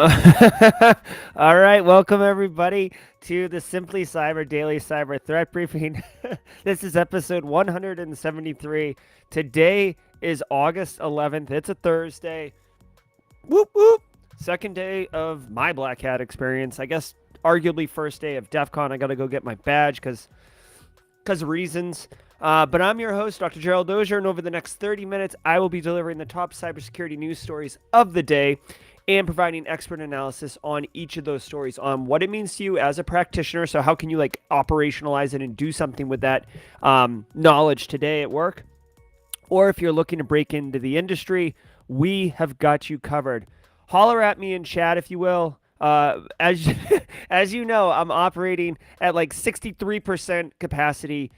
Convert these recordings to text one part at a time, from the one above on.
All right, welcome everybody to the Simply Cyber Daily Cyber Threat Briefing. This is episode 173. Today is August 11th. It's a Thursday. Whoop whoop. Second day of my Black Hat experience. I guess arguably first day of DEF CON. I got to go get my badge because of reasons. But I'm your host, Dr. Gerald Auger, and over the next 30 minutes, I will be delivering the top cybersecurity news stories of the day and providing expert analysis on each of those stories, on what it means to you as a practitioner. So how can you operationalize it and do something with that knowledge today at work? Or if you're looking to break into the industry, we have got you covered. Holler at me in chat, if you will. As as you know, I'm operating at 63% capacity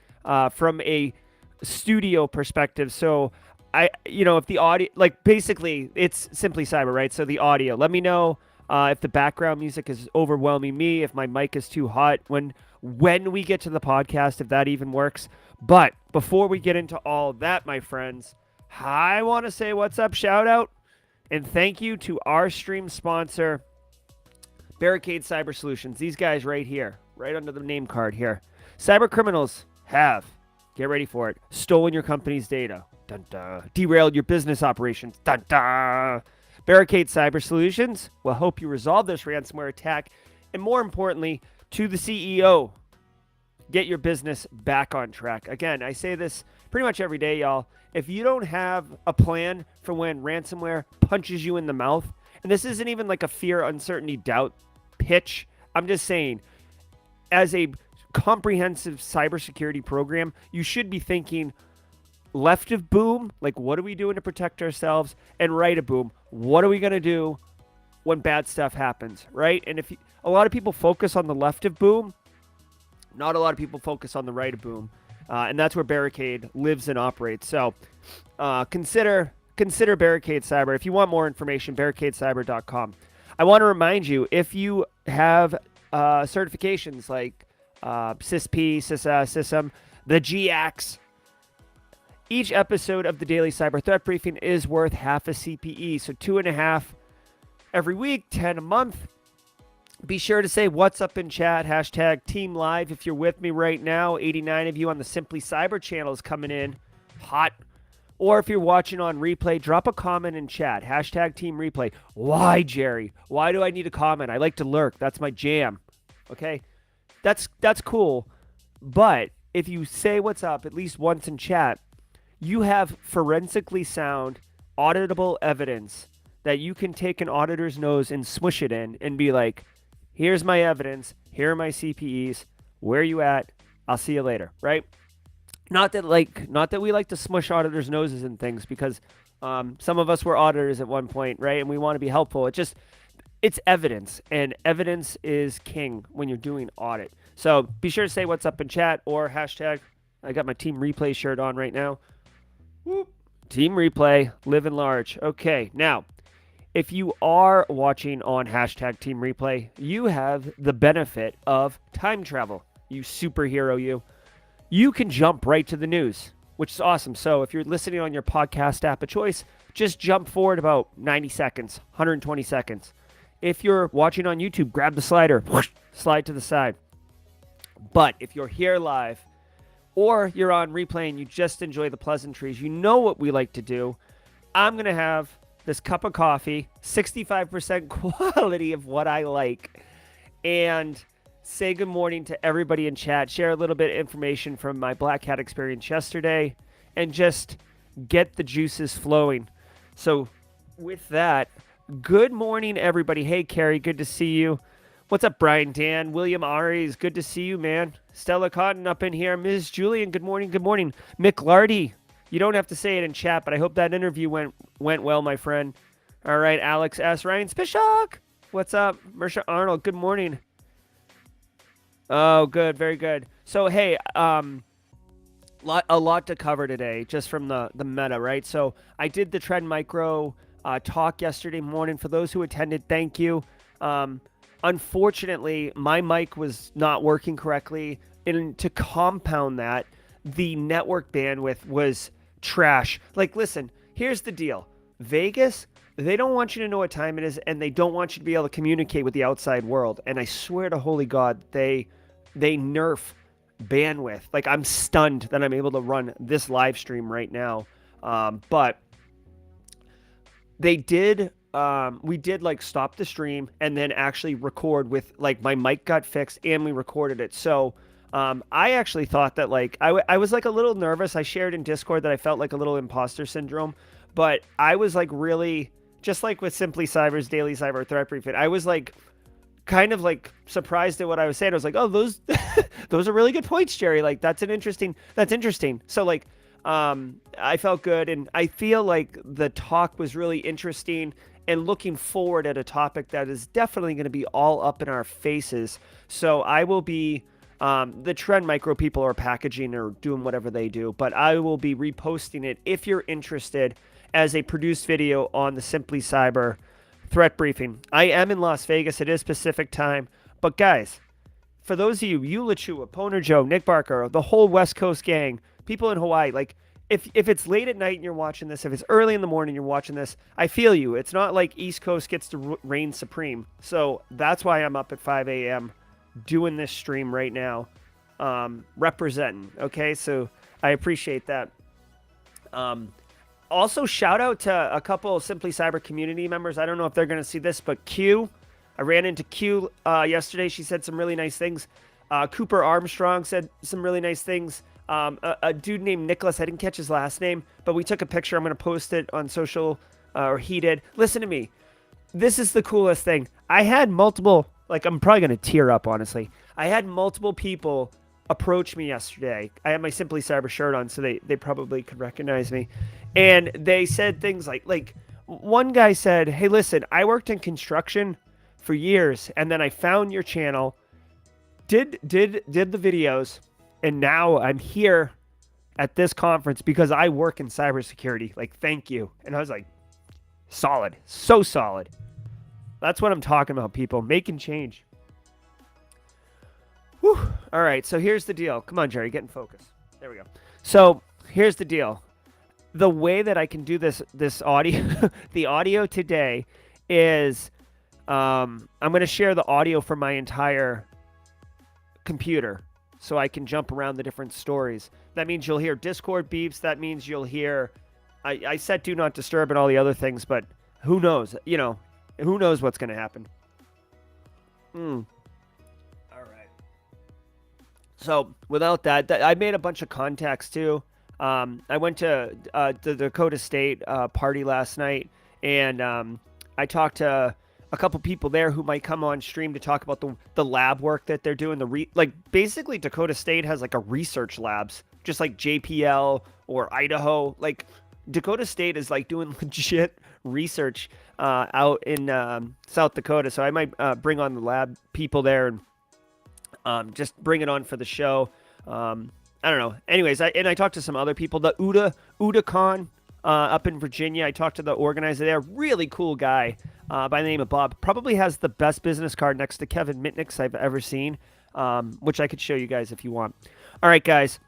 from a studio perspective. So if the audio, basically it's Simply Cyber, right? So the audio, let me know if the background music is overwhelming me, if my mic is too hot when we get to the podcast, if that even works. But before we get into all that, my friends, I want to say what's up, shout out, and thank you to our stream sponsor, Barricade Cyber Solutions. These guys right here, right under the name card here. Cyber criminals have, get ready for it, stolen your company's data. Dun, dun. Derailed your business operations. Dun, dun. Barricade Cyber Solutions will help you resolve this ransomware attack, and more importantly, to the CEO, get your business back on track. Again, I say this pretty much every day, y'all. If you don't have a plan for when ransomware punches you in the mouth, and this isn't even like a fear, uncertainty, doubt pitch, I'm just saying, as a comprehensive cybersecurity program, you should be thinking left of boom, like what are we doing to protect ourselves, and right of boom, what are we going to do when bad stuff happens, right? And a lot of people focus on the left of boom, not a lot of people focus on the right of boom, and that's where Barricade lives and operates. So consider Barricade Cyber. If you want more information, barricadecyber.com. I want to remind you, if you have certifications like CISP, CISA, CISM, the GX, each episode of the Daily Cyber Threat Briefing is worth half a CPE, so 2.5 every week, 10 a month. Be sure to say what's up in chat, hashtag Team Live if you're with me right now. 89 of you on the Simply Cyber channel is coming in hot. Or if you're watching on replay, drop a comment in chat, hashtag Team Replay. Why, Jerry? Why do I need a comment? I like to lurk. That's my jam. Okay? That's cool. But if you say what's up at least once in chat, you have forensically sound, auditable evidence that you can take an auditor's nose and smush it in and be like, here's my evidence, here are my CPEs, where are you at? I'll see you later, right? Not that we like to smush auditors' noses and things, because some of us were auditors at one point, right? And we want to be helpful. It's evidence, and evidence is king when you're doing audit. So be sure to say what's up in chat, or hashtag, I got my Team Replay shirt on right now. Whoop. Team Replay, living large. Okay, now, if you are watching on hashtag Team Replay, you have the benefit of time travel. You superhero, you. You can jump right to the news, which is awesome. So if you're listening on your podcast app of choice, just jump forward about 90 seconds, 120 seconds. If you're watching on YouTube, grab the slider, whoosh, slide to the side. But if you're here live, or you're on replay and you just enjoy the pleasantries, you know what we like to do. I'm going to have this cup of coffee, 65% quality of what I like, and say good morning to everybody in chat, share a little bit of information from my Black Hat experience yesterday, and just get the juices flowing. So with that, good morning, everybody. Hey, Carrie, good to see you. What's up, Brian Dan? William Aries, good to see you, man. Stella Cotton up in here. Ms. Julian, good morning, good morning. Mick Lardy, you don't have to say it in chat, but I hope that interview went well, my friend. All right, Alex S. Ryan Spishak, what's up? Mersha Arnold, good morning. Oh, good, very good. So, hey, a lot to cover today, just from the meta, right? So I did the Trend Micro talk yesterday morning. For those who attended, thank you. Unfortunately, my mic was not working correctly, and to compound that, the network bandwidth was trash. Listen, here's the deal. Vegas, they don't want you to know what time it is, and they don't want you to be able to communicate with the outside world. And I swear to holy God, they nerf bandwidth. Like, I'm stunned that I'm able to run this live stream right now. But they did we did like stop the stream and then actually record with, like, my mic got fixed and we recorded it. So I actually thought that, like, I was like a little nervous. I shared in Discord that I felt like a little imposter syndrome, but I was like really, just like with Simply Cyber's daily cyber threat briefing, I was like kind of like surprised at what I was saying. I was like, oh, those those are really good points, Jerry. Like, that's interesting. So like, I felt good, and I feel like the talk was really interesting and looking forward at a topic that is definitely going to be all up in our faces. So I will be, the Trend Micro people are packaging or doing whatever they do, but I will be reposting it if you're interested as a produced video on the Simply Cyber threat briefing. I am in Las Vegas. It is Pacific time. But guys, for those of you, Eulachua, Poner Joe, Nick Barker, the whole West Coast gang, people in Hawaii, like, if it's late at night and you're watching this, if it's early in the morning you're watching this, I feel you. It's not like East Coast gets to reign supreme. So that's why I'm up at 5 a.m. doing this stream right now, representing. Okay, so I appreciate that. Also, shout out to a couple of Simply Cyber community members. I don't know if they're going to see this, but Q, I ran into Q yesterday. She said some really nice things. Cooper Armstrong said some really nice things. A dude named Nicholas, I didn't catch his last name, but we took a picture. I'm going to post it on social, or he did. Listen to me. This is the coolest thing. I had multiple, like, I'm probably going to tear up, honestly. I had multiple people approach me yesterday. I had my Simply Cyber shirt on, so they probably could recognize me. And they said things like one guy said, hey, listen, I worked in construction for years, and then I found your channel, did the videos, and now I'm here at this conference because I work in cybersecurity. Like, thank you. And I was like, solid. So solid. That's what I'm talking about, people. Making change. Whew. All right, so here's the deal. Come on, Jerry, get in focus. There we go. So here's the deal. The way that I can do this audio, the audio today is, I'm going to share the audio from my entire computer so I can jump around the different stories. That means you'll hear Discord beeps. That means you'll hear, I set do not disturb and all the other things, but who knows? You know, who knows what's going to happen? All right. So without that, I made a bunch of contacts too. I went to the Dakota State party last night, and I talked to a couple people there who might come on stream to talk about the lab work that they're doing. Like, basically Dakota State has like a research labs, just like JPL or Idaho. Like, Dakota State is like doing legit research out in South Dakota. So I might bring on the lab people there and just bring it on for the show. I don't know. Anyways, I talked to some other people. The UdaCon up in Virginia. I talked to the organizer there. Really cool guy by the name of Bob. Probably has the best business card next to Kevin Mitnick's I've ever seen, which I could show you guys if you want. All right, guys.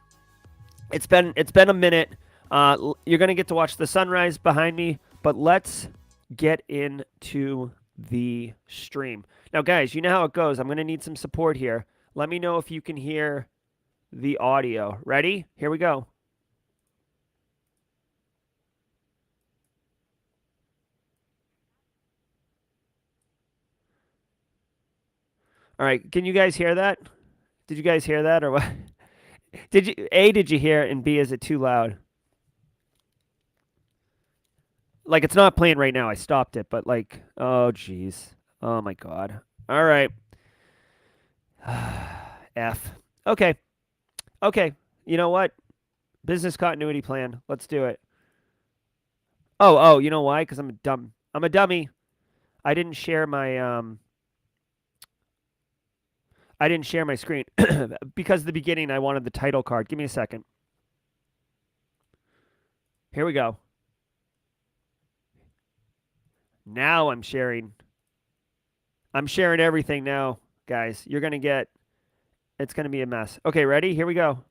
It's been a minute. You're going to get to watch the sunrise behind me, but let's get into the stream. Now, guys, you know how it goes. I'm going to need some support here. Let me know if you can hear the audio. Ready? Here we go. All right. Can you guys hear that? Did you guys hear that or what? Did you hear it, and B, is it too loud? Like, it's not playing right now. I stopped it, but like, oh, geez. Oh, my God. All right. F. Okay. Okay. You know what? Business continuity plan. Let's do it. Oh, you know why? Because I'm a dummy. I didn't share my screen because at the beginning I wanted the title card. Give me a second. Here we go. Now I'm sharing. I'm sharing everything now, guys. You're going to get, it's going to be a mess. Okay, ready? Here we go.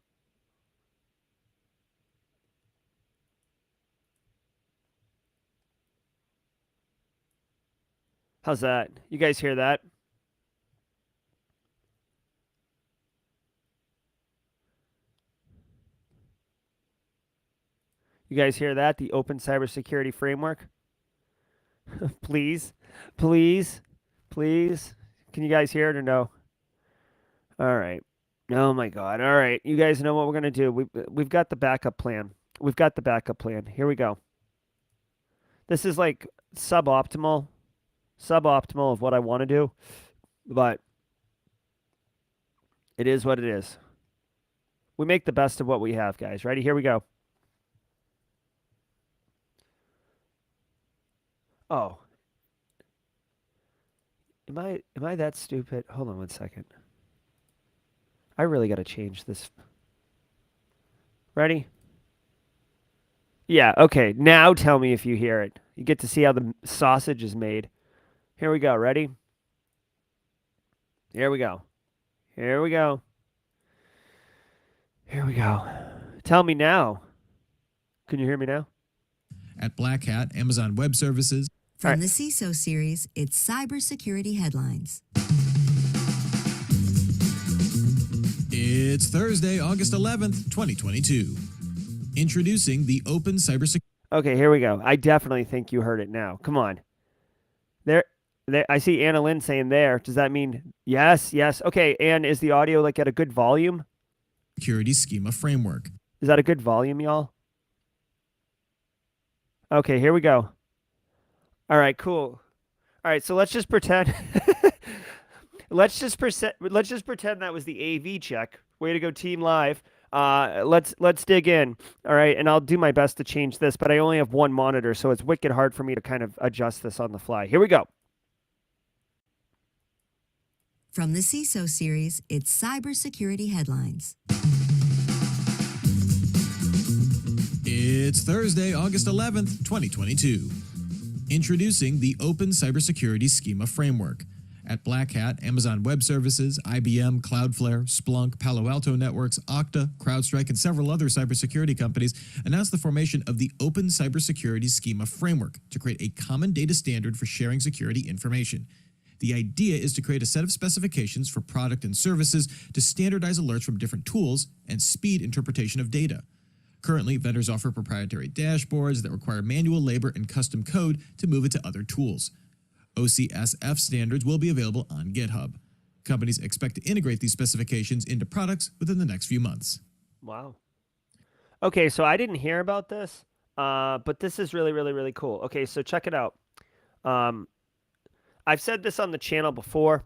How's that? You guys hear that? You guys hear that? The open cybersecurity framework? Please, please, please. Can you guys hear it or no? All right. Oh my God. All right. You guys know what we're gonna do. We've got the backup plan. We've got the backup plan. Here we go. This is like suboptimal, suboptimal of what I want to do, but it is what it is. We make the best of what we have, guys. Ready? Here we go. Oh, am I that stupid? Hold on one second. I really got to change this. Ready? Yeah, okay. Now tell me if you hear it. You get to see how the sausage is made. Here we go. Ready? Here we go. Here we go. Here we go. Tell me now. Can you hear me now? At Black Hat, Amazon Web Services. From the CISO series, it's cybersecurity headlines. It's Thursday, August 11th, 2022. Introducing the Open Cybersecurity. Okay, here we go. I definitely think you heard it now. Come on. There. I see Anna Lynn saying there. Does that mean yes? Yes. Okay, and is the audio like at a good volume? Security Schema Framework. Is that a good volume, y'all? Okay, here we go. All right, cool. All right, so let's just pretend let's just pretend that was the AV check. Way to go, Team Live. Let's dig in. All right, and I'll do my best to change this, but I only have one monitor, so it's wicked hard for me to kind of adjust this on the fly. Here we go. From the CISO series, it's cybersecurity headlines. It's Thursday, August 11th, 2022. Introducing the Open Cybersecurity Schema Framework. At Black Hat, Amazon Web Services, IBM, Cloudflare, Splunk, Palo Alto Networks, Okta, CrowdStrike, and several other cybersecurity companies announced the formation of the Open Cybersecurity Schema Framework to create a common data standard for sharing security information. The idea is to create a set of specifications for product and services to standardize alerts from different tools and speed interpretation of data. Currently, vendors offer proprietary dashboards that require manual labor and custom code to move it to other tools. OCSF standards will be available on GitHub. Companies expect to integrate these specifications into products within the next few months. Wow. Okay, so I didn't hear about this, but this is really, really, really cool. Okay, so check it out. I've said this on the channel before,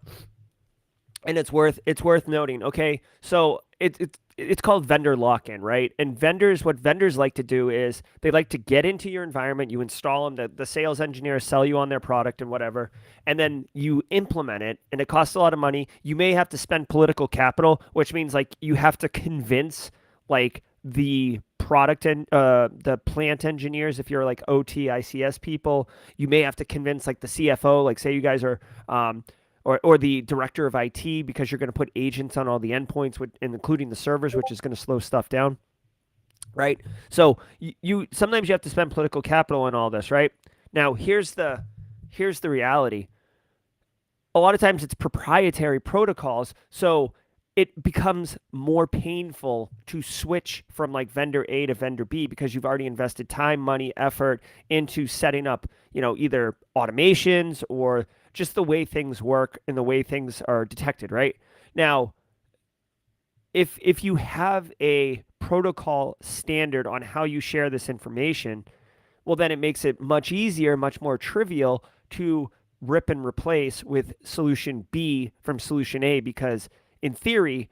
and it's worth noting. Okay, so it's called vendor lock-in, right? And what vendors like to do is they like to get into your environment, you install them, the sales engineers sell you on their product and whatever, and then you implement it, and it costs a lot of money. You may have to spend political capital, which means like you have to convince like the product and the plant engineers, if you're like OT, ICS people, you may have to convince like the CFO, like say you guys are or the director of IT, because you're going to put agents on all the endpoints, including the servers, which is going to slow stuff down, right? So you sometimes you have to spend political capital on all this, right? Now here's the reality. A lot of times it's proprietary protocols, so it becomes more painful to switch from like vendor A to vendor B because you've already invested time, money, effort into setting up, either automations or just the way things work and the way things are detected, right? Now, if you have a protocol standard on how you share this information, well, then it makes it much easier, much more trivial to rip and replace with solution B from solution A, because in theory,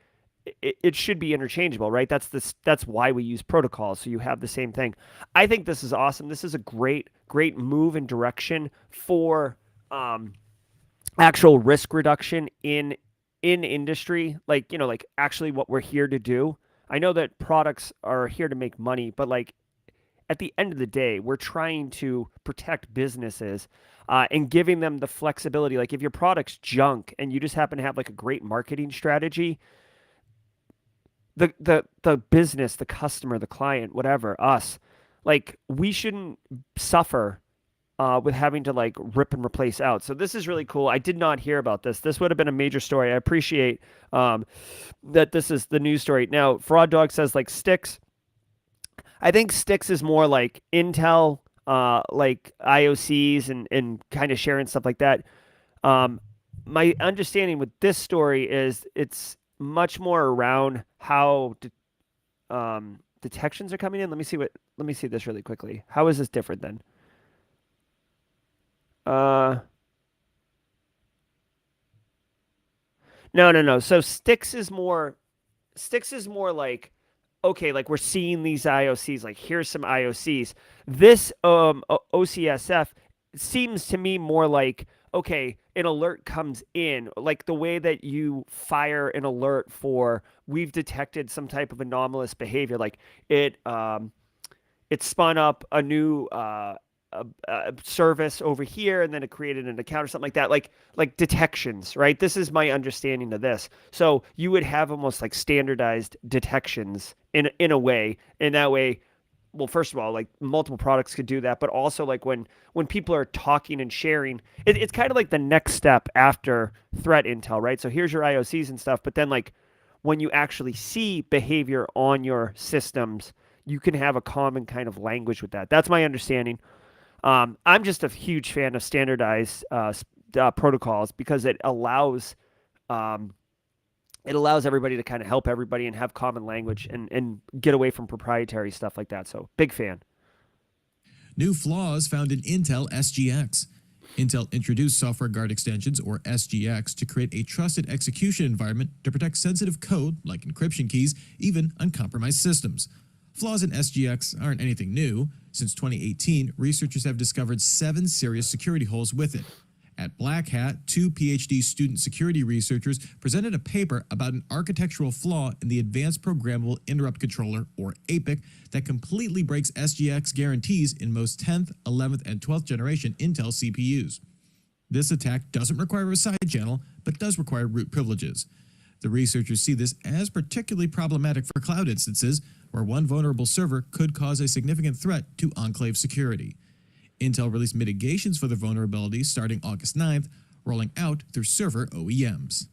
it should be interchangeable, right? That's why we use protocols, so you have the same thing. I think this is awesome. This is a great move and direction for actual risk reduction in industry, like actually what we're here to do. I know that products are here to make money, but like at the end of the day, we're trying to protect businesses and giving them the flexibility. Like if your product's junk and you just happen to have like a great marketing strategy, the business, the customer, the client, whatever, us, like we shouldn't suffer with having to like rip and replace out. So this is really cool. I did not hear about this. This would have been a major story. I appreciate that this is the news story. Now, Fraud Dog says like Sticks. I think Sticks is more like Intel, like IOCs and kind of sharing stuff like that. Um, my understanding with this story is it's much more around how detections are coming in. Let me see this really quickly. How is this different then? Uh, no, no, no. So Sticks is more like, okay, like we're seeing these IOCs, like here's some IOCs. This OCSF seems to me more like, okay, an alert comes in, like the way that you fire an alert for we've detected some type of anomalous behavior, like it spun up a new service over here, and then it created an account or something like that, like detections, right? This is my understanding of this. So you would have almost like standardized detections in a way, in that way. Well, first of all, like multiple products could do that, but also like when people are talking and sharing, it's kind of like the next step after threat intel, right? So here's your IOCs and stuff, but then like when you actually see behavior on your systems, you can have a common kind of language with that. That's my understanding. I'm just a huge fan of standardized protocols because um, it allows everybody to kind of help everybody and have common language and get away from proprietary stuff like that. So big fan. New flaws found in Intel SGX. Intel introduced Software Guard Extensions, or SGX, to create a trusted execution environment to protect sensitive code, like encryption keys, even on compromised systems. Flaws in SGX aren't anything new. Since 2018, researchers have discovered 7 serious security holes with it. At Black Hat, 2 PhD student security researchers presented a paper about an architectural flaw in the Advanced Programmable Interrupt Controller, or APIC, that completely breaks SGX guarantees in most 10th, 11th, and 12th generation Intel CPUs. This attack doesn't require a side channel, but does require root privileges. The researchers see this as particularly problematic for cloud instances, where one vulnerable server could cause a significant threat to enclave security. Intel released mitigations for the vulnerabilities starting August 9th, rolling out through server OEMs.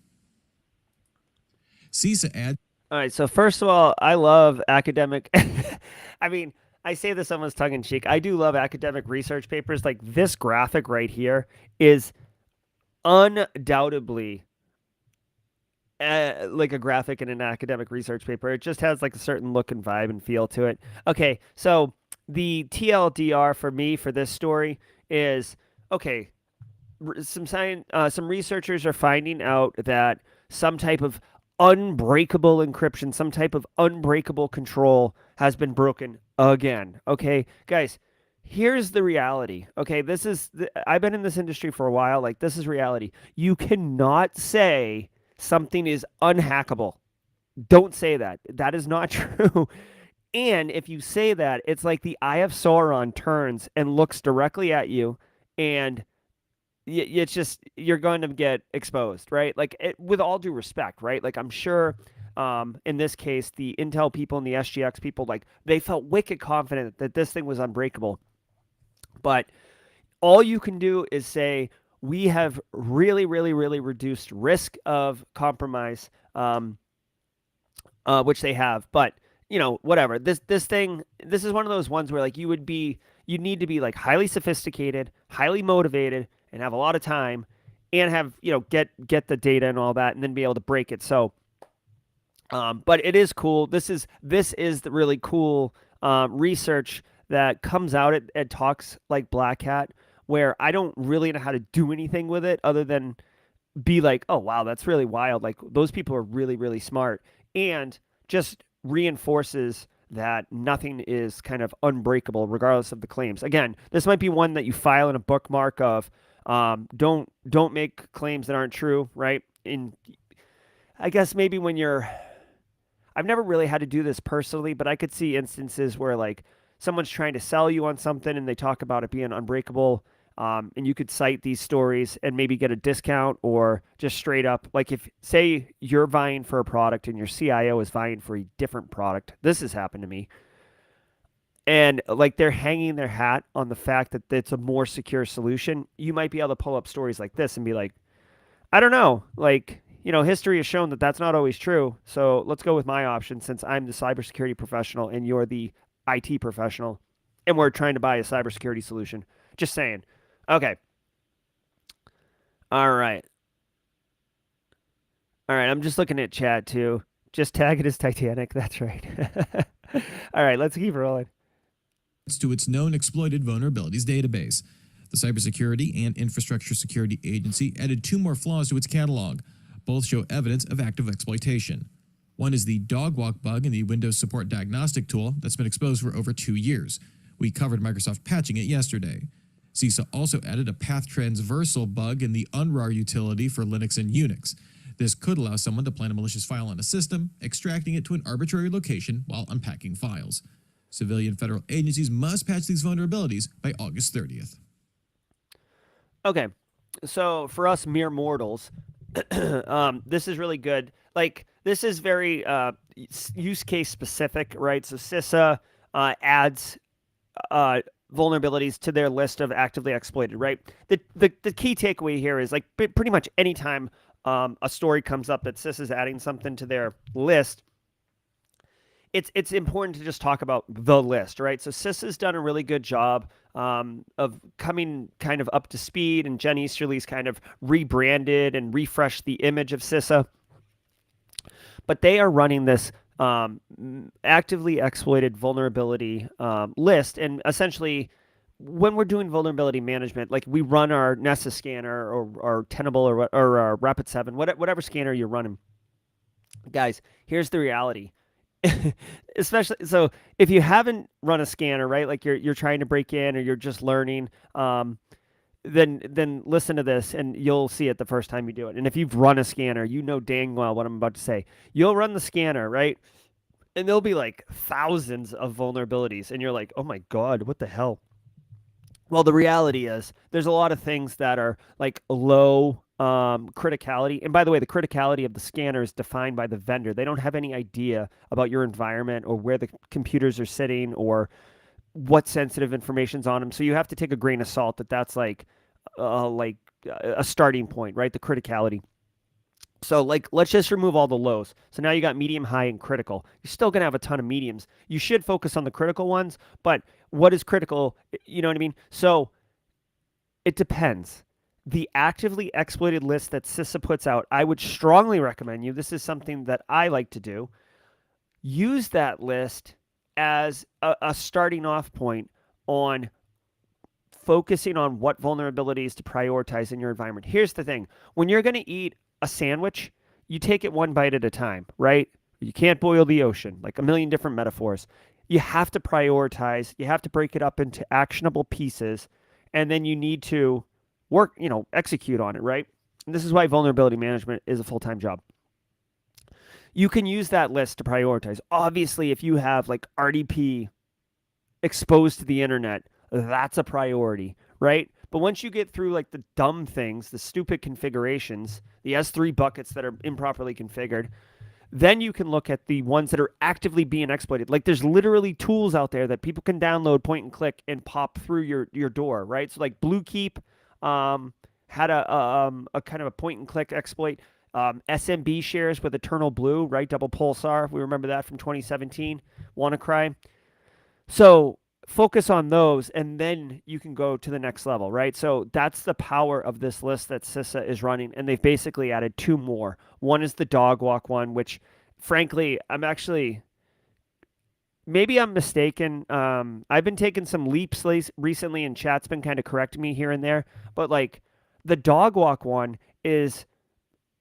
CISA adds. All right. So first of all, I love academic. I mean, I say this almost tongue in cheek. I do love academic research papers. Like this graphic right here is undoubtedly like a graphic in an academic research paper. It just has like a certain look and vibe and feel to it. Okay, so the TLDR for me for this story is okay. Some researchers are finding out that some type of unbreakable encryption, some type of unbreakable control has been broken again. Okay, guys, here's the reality. Okay, I've been in this industry for a while. Like this is reality. You cannot say something is unhackable. Don't say that. That is not true. And if you say that, it's like the Eye of Sauron turns and looks directly at you, and it's just you're going to get exposed, right? Like with all due respect, right? Like I'm sure in this case, the Intel people and the SGX people, like they felt wicked confident that this thing was unbreakable. But all you can do is say, we have really, really, really reduced risk of compromise, which they have. But whatever. This is one of those ones where like you need to be like highly sophisticated, highly motivated, and have a lot of time, and have get the data and all that, and then be able to break it. So, but it is cool. This is the really cool research that comes out at talks like Black Hat, where I don't really know how to do anything with it other than be like, oh, wow, that's really wild. Like those people are really, really smart, and just reinforces that nothing is kind of unbreakable regardless of the claims. Again, this might be one that you file in a bookmark of don't make claims that aren't true, right? I guess maybe when I've never really had to do this personally, but I could see instances where like someone's trying to sell you on something and they talk about it being unbreakable. And you could cite these stories and maybe get a discount, or just straight up, like if say you're vying for a product and your CIO is vying for a different product. This has happened to me. and like they're hanging their hat on the fact that it's a more secure solution, you might be able to pull up stories like this and be like, I don't know, like, history has shown that that's not always true. So let's go with my option since I'm the cybersecurity professional and you're the IT professional, and we're trying to buy a cybersecurity solution. Just saying. Okay. All right. All right. I'm just looking at chat too. Just tag it as Titanic. That's right. All right. Let's keep rolling. To its known exploited vulnerabilities database. The Cybersecurity and Infrastructure Security Agency added 2 more flaws to its catalog. Both show evidence of active exploitation. One is the dog walk bug in the Windows Support Diagnostic tool that's been exposed for over 2 years. We covered Microsoft patching it yesterday. CISA also added a path transversal bug in the unrar utility for Linux and Unix. This could allow someone to plant a malicious file on a system, extracting it to an arbitrary location while unpacking files. Civilian federal agencies must patch these vulnerabilities by August 30th. Okay, so for us mere mortals, this is really good. Like, this is very use case specific, right? So CISA adds vulnerabilities to their list of actively exploited, right? The key takeaway here is like pretty much anytime a story comes up that CISA is adding something to their list, it's important to just talk about the list, right? So CISA's done a really good job of coming kind of up to speed, and Jen Easterly's kind of rebranded and refreshed the image of CISA. But they are running this actively exploited vulnerability list, and essentially, when we're doing vulnerability management, like we run our Nessus scanner or Tenable or Rapid7, whatever scanner you're running. Guys, here's the reality. Especially so if you haven't run a scanner, right? Like you're trying to break in or you're just learning, then listen to this and you'll see it the first time you do it. And if you've run a scanner, you know dang well what I'm about to say. You'll run the scanner, right? And there'll be like thousands of vulnerabilities, and you're like, oh my God, what the hell? Well, the reality is there's a lot of things that are like low criticality. And by the way, the criticality of the scanner is defined by the vendor. They don't have any idea about your environment or where the computers are sitting or what sensitive information's on them. So you have to take a grain of salt that that's like a starting point, right? The criticality. So like, let's just remove all the lows. So now you got medium, high, and critical. You're still going to have a ton of mediums. You should focus on the critical ones, but what is critical? You know what I mean? So it depends. The actively exploited list that CISA puts out, I would strongly recommend you. This is something that I like to do. Use that list as a starting off point on focusing on what vulnerabilities to prioritize in your environment. Here's the thing. When you're going to eat a sandwich, you take it one bite at a time, right? You can't boil the ocean, like a million different metaphors. You have to prioritize. You have to break it up into actionable pieces, and then you need to work, execute on it, right? And this is why vulnerability management is a full-time job. You can use that list to prioritize. Obviously, if you have like RDP exposed to the internet, that's a priority, right? But once you get through like the dumb things, the stupid configurations, the S3 buckets that are improperly configured, then you can look at the ones that are actively being exploited. Like there's literally tools out there that people can download, point and click, and pop through your door, right? So like Bluekeep had a kind of a point and click exploit. SMB shares with Eternal Blue, right? Double Pulsar. We remember that from 2017. WannaCry. So focus on those, and then you can go to the next level, right? So that's the power of this list that CISA is running, and they've basically added 2 more. One is the dog walk one, which, frankly, maybe I'm mistaken. I've been taking some leaps recently, and chat's been kind of correcting me here and there, but like the dog walk one is,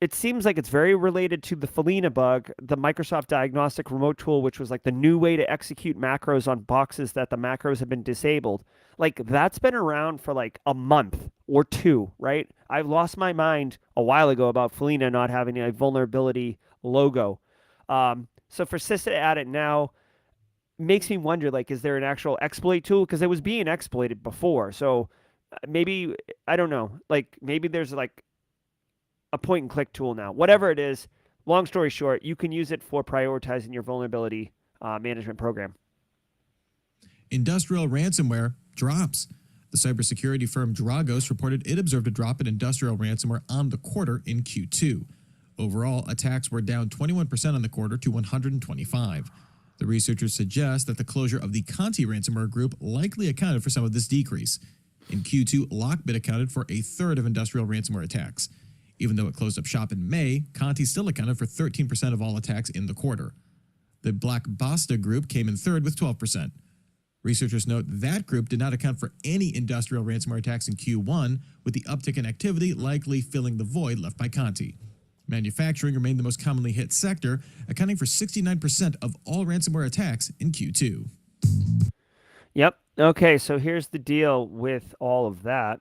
it seems like it's very related to the Felina bug, the Microsoft Diagnostic Remote Tool, which was like the new way to execute macros on boxes that the macros have been disabled. Like that's been around for like a month or 2, right? I lost my mind a while ago about Felina not having a vulnerability logo. So for CISA to add it now makes me wonder, like, is there an actual exploit tool? Because it was being exploited before. So maybe, I don't know, like maybe there's like a point and click tool now. Whatever it is, long story short, you can use it for prioritizing your vulnerability management program. Industrial ransomware drops. The cybersecurity firm Dragos reported it observed a drop in industrial ransomware on the quarter in Q2. Overall, attacks were down 21% on the quarter to 125. The researchers suggest that the closure of the Conti ransomware group likely accounted for some of this decrease. In Q2, Lockbit accounted for a third of industrial ransomware attacks. Even though it closed up shop in May, Conti still accounted for 13% of all attacks in the quarter. The Black Basta group came in third with 12%. Researchers note that group did not account for any industrial ransomware attacks in Q1, with the uptick in activity likely filling the void left by Conti. Manufacturing remained the most commonly hit sector, accounting for 69% of all ransomware attacks in Q2. Yep. Okay, so here's the deal with all of that.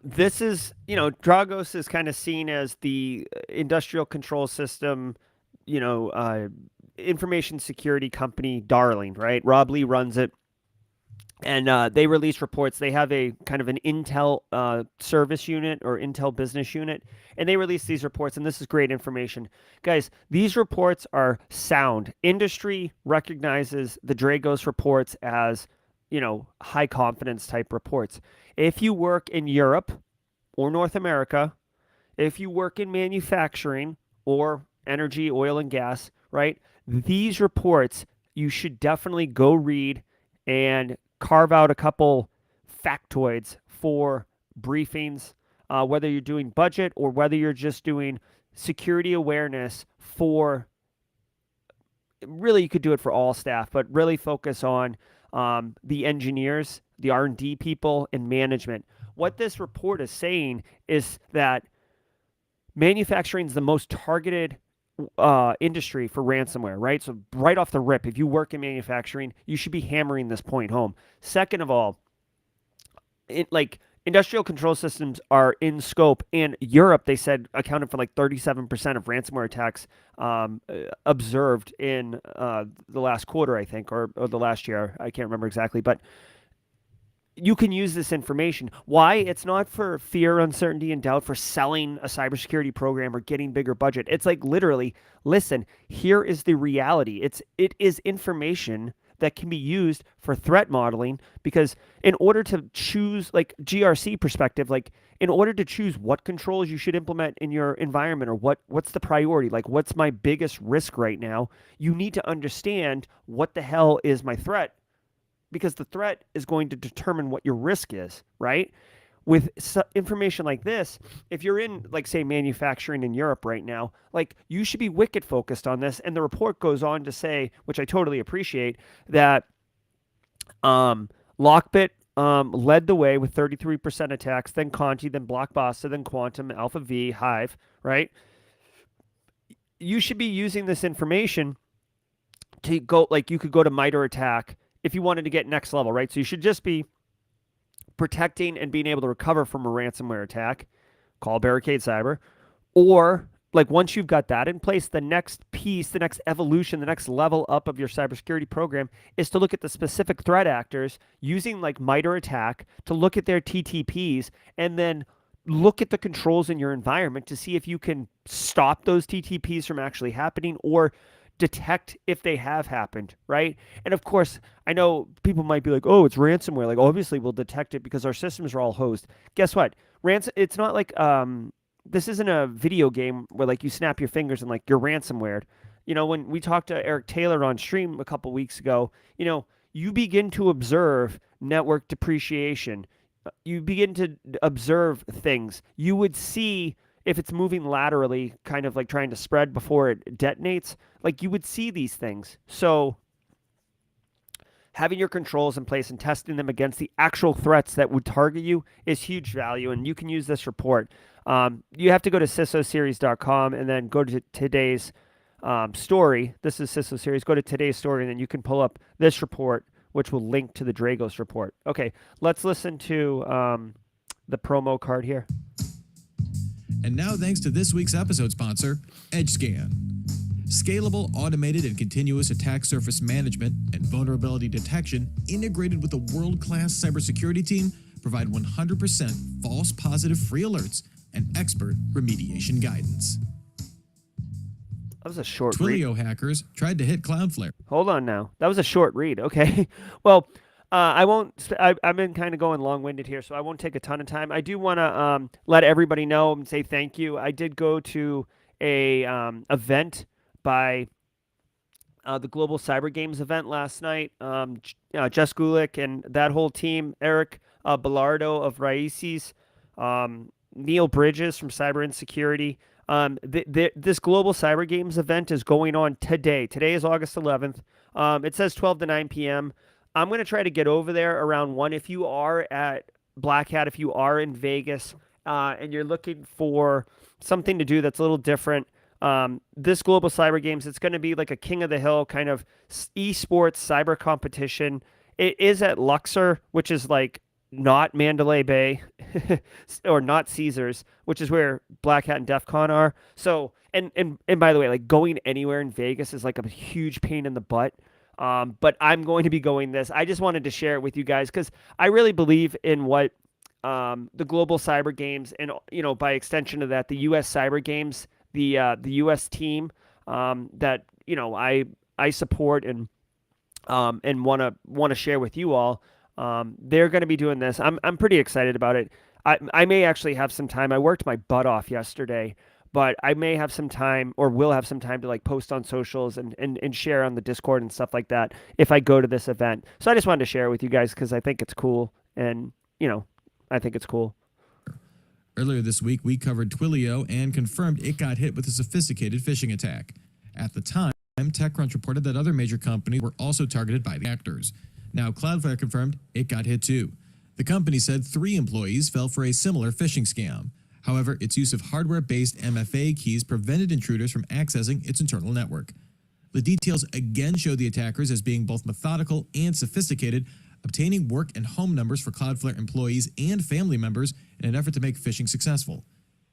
This is, Dragos is kind of seen as the industrial control system, information security company darling, right? Rob Lee runs it. And they release reports. They have a kind of an Intel service unit or Intel business unit, and they release these reports, and this is great information. Guys, these reports are sound. Industry recognizes the Dragos reports as, high confidence type reports. If you work in Europe or North America, if you work in manufacturing or energy, oil and gas, right? These reports you should definitely go read and carve out a couple factoids for briefings, whether you're doing budget or whether you're just doing security awareness for, really you could do it for all staff, but really focus on the engineers, the R&D people, and management. What this report is saying is that manufacturing is the most targeted industry for ransomware, right? So right off the rip, if you work in manufacturing, you should be hammering this point home. Second of all, industrial control systems are in scope. In Europe, they said accounted for like 37% of ransomware attacks observed in the last quarter, I think, or the last year. I can't remember exactly, but you can use this information. Why? It's not for fear, uncertainty, and doubt for selling a cybersecurity program or getting bigger budget. It's like literally, listen, here is the reality. It is information that can be used for threat modeling, because in order to choose, like GRC perspective, like in order to choose what controls you should implement in your environment or what's the priority, like what's my biggest risk right now, you need to understand what the hell is my threat, because the threat is going to determine what your risk is, right? With information like this, if you're in, like, say, manufacturing in Europe right now, like, you should be wicked focused on this. And the report goes on to say, which I totally appreciate, that Lockbit led the way with 33% attacks, then Conti, then Blockbuster, then Quantum, Alpha V, Hive, right? You should be using this information to go, like, you could go to MITRE ATT&CK if you wanted to get next level, right? So you should just be protecting and being able to recover from a ransomware attack, call Barricade Cyber, or like once you've got that in place, the next piece, the next evolution, the next level up of your cybersecurity program is to look at the specific threat actors using like MITRE ATT&CK to look at their TTPs and then look at the controls in your environment to see if you can stop those TTPs from actually happening or detect if they have happened, right? And of course, I know people might be like, oh, it's ransomware. Like, obviously we'll detect it because our systems are all hosted. Guess what? It's not like, this isn't a video game where like you snap your fingers and like you're ransomware. When we talked to Eric Taylor on stream a couple weeks ago, you begin to observe network depreciation. You begin to observe things. You would see if it's moving laterally, kind of like trying to spread before it detonates, like you would see these things. So having your controls in place and testing them against the actual threats that would target you is huge value, and you can use this report. You have to go to cisoseries.com and then go to today's story. This is CISO Series. Go to today's story, and then you can pull up this report, which will link to the Dragos report. Okay, let's listen to the promo card here. And now, thanks to this week's episode sponsor, EdgeScan. Scalable, automated, and continuous attack surface management and vulnerability detection integrated with a world-class cybersecurity team provide 100% false positive free alerts and expert remediation guidance. That was a short read. Twilio hackers tried to hit Cloudflare. Hold on now. That was a short read. Okay. Well, I won't. I've been kind of going long-winded here, so I won't take a ton of time. I do want to let everybody know and say thank you. I did go to a event by the Global Cyber Games event last night. Jess Gulick and that whole team, Eric Bellardo of Raíces, Neil Bridges from Cyber Insecurity. This Global Cyber Games event is going on today. Today is August 11th. It says 12 to 9 p.m. I'm going to try to get over there around 1. If you are at Black Hat, if you are in Vegas, and you're looking for something to do that's a little different, this Global Cyber Games, it's going to be like a King of the Hill kind of esports cyber competition. It is at Luxor, which is like not Mandalay Bay or not Caesars, which is where Black Hat and DEF CON are. So, and by the way, like going anywhere in Vegas is like a huge pain in the butt. But I'm going to be going this. I just wanted to share it with you guys because I really believe in what the Global Cyber Games and, by extension of that, the U.S. Cyber Games, the U.S. team that, I support and want to share with you all. They're going to be doing this. I'm pretty excited about it. I may actually have some time. I worked my butt off yesterday, but I may have some time or will have some time to like post on socials and share on the Discord and stuff like that if I go to this event. So I just wanted to share it with you guys because I think it's cool. And, I think it's cool. Earlier this week, we covered Twilio and confirmed it got hit with a sophisticated phishing attack. At the time, TechCrunch reported that other major companies were also targeted by the actors. Now, Cloudflare confirmed it got hit too. The company said 3 employees fell for a similar phishing scam. However, its use of hardware-based MFA keys prevented intruders from accessing its internal network. The details again show the attackers as being both methodical and sophisticated, obtaining work and home numbers for Cloudflare employees and family members in an effort to make phishing successful.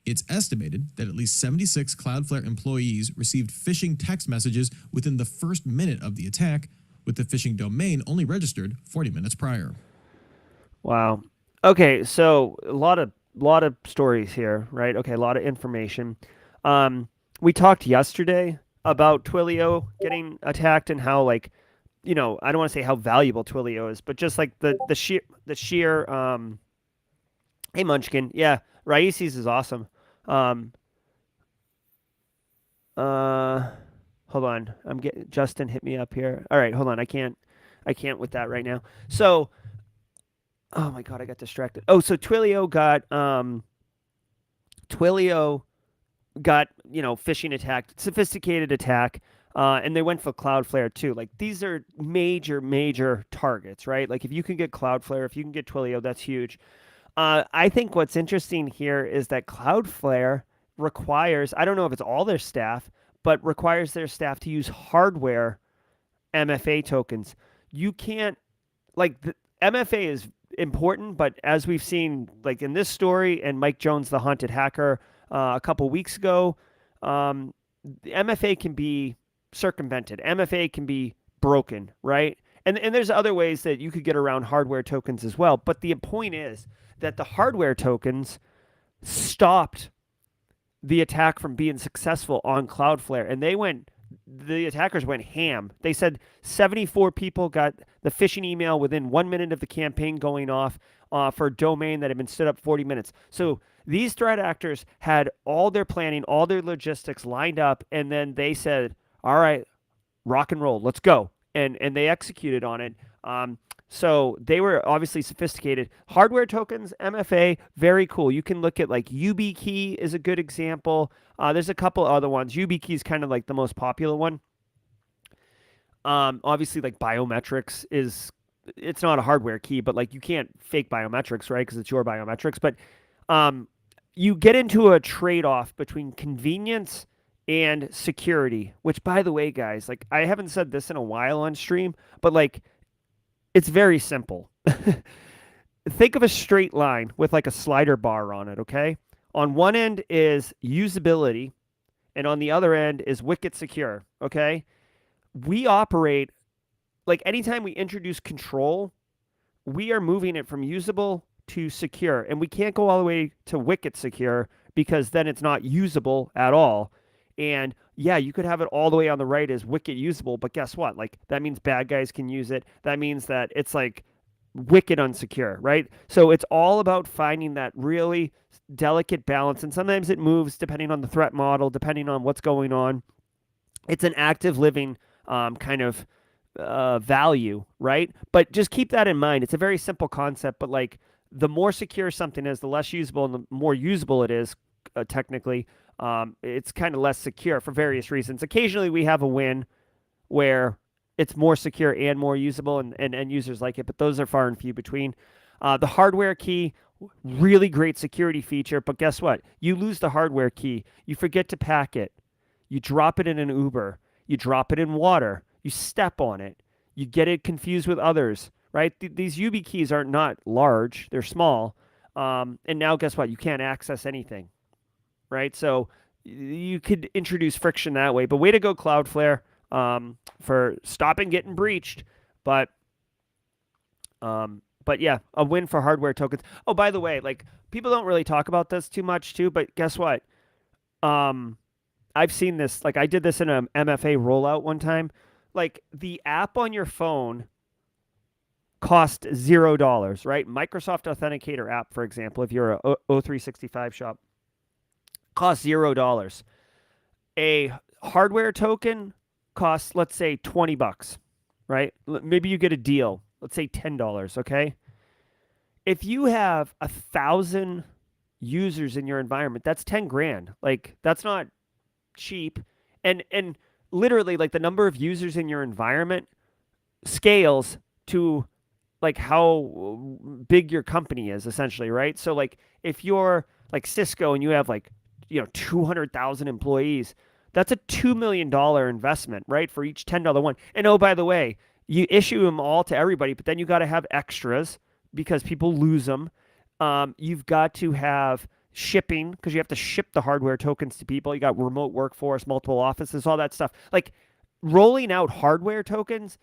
It's estimated that at least 76 Cloudflare employees received phishing text messages within the first minute of the attack, with the phishing domain only registered 40 minutes prior. Wow. Okay, so a lot of stories here, right? Okay, a lot of information. We talked yesterday about Twilio getting attacked and how I don't want to say how valuable Twilio is, but just like the sheer hey Munchkin, yeah, Raíces is awesome. Hold on. Justin hit me up here. All right, hold on. I can't with that right now. So, oh my God, I got distracted. Oh, so Twilio got phishing attack, sophisticated attack, and they went for Cloudflare too. Like these are major targets, right? Like if you can get Cloudflare, if you can get Twilio, that's huge. I think what's interesting here is that Cloudflare requires, I don't know if it's all their staff, but requires their staff to use hardware MFA tokens. You can't, the MFA is important, but as we've seen, like in this story and Mike Jones, the haunted hacker, a couple weeks ago, the MFA can be circumvented. MFA can be broken, right? And there's other ways that you could get around hardware tokens as well. But the point is that the hardware tokens stopped the attack from being successful on Cloudflare. And the attackers went ham. They said 74 people got the phishing email within 1 minute of the campaign going off for a domain that had been stood up 40 minutes. So these threat actors had all their planning, all their logistics lined up, and then they said, all right, rock and roll, let's go. And they executed on it. So they were obviously sophisticated. Hardware tokens, MFA, very cool. You can look at YubiKey is a good example. There's a couple other ones. YubiKey is kind of like the most popular one. Obviously, biometrics it's not a hardware key, but you can't fake biometrics, right? Because it's your biometrics. But you get into a trade-off between convenience and security, which, by the way, guys, I haven't said this in a while on stream, but it's very simple. Think of a straight line with a slider bar on it, okay? On one end is usability, and on the other end is wicket secure, okay? We operate, anytime we introduce control, we are moving it from usable to secure, and we can't go all the way to wicket secure because then it's not usable at all. And yeah, you could have it all the way on the right as wicked usable, but guess what? Like that means bad guys can use it. That means that it's like wicked unsecure, right? So it's all about finding that really delicate balance. And sometimes it moves depending on the threat model, depending on what's going on. It's an active living kind of value, right? But just keep that in mind. It's a very simple concept, but like the more secure something is, the less usable, and the more usable it is, technically, it's kind of less secure for various reasons. Occasionally we have a win where it's more secure and more usable, and end users like it, but those are far and few between. The hardware key, really great security feature, but guess what? You lose the hardware key. You forget to pack it. You drop it in an Uber. You drop it in water. You step on it. You get it confused with others, right? These UB keys are not large. They're small. And now guess what? You can't access anything, right? So you could introduce friction that way. But way to go, Cloudflare, for stopping getting breached. But yeah, a win for hardware tokens. Oh, by the way, like people don't really talk about this too much too, but guess what? I've seen this, like I did this in an MFA rollout one time. Like the app on your phone cost $0, right? Microsoft Authenticator app, for example, if you're a O365 shop, costs $0. A hardware token costs, let's say, $20, right? Maybe you get a deal. Let's say $10, okay? If you have 1,000 users in your environment, that's 10 grand. Like that's not cheap. And literally, like the number of users in your environment scales to like how big your company is, essentially, right? So like if you're like Cisco and you have like 200,000 employees, that's a $2 million investment, right, for each $10 one. And oh, by the way, you issue them all to everybody, but then you got to have extras because people lose them. You've got to have shipping because you have to ship the hardware tokens to people. You got remote workforce, multiple offices, all that stuff. Like rolling out hardware tokens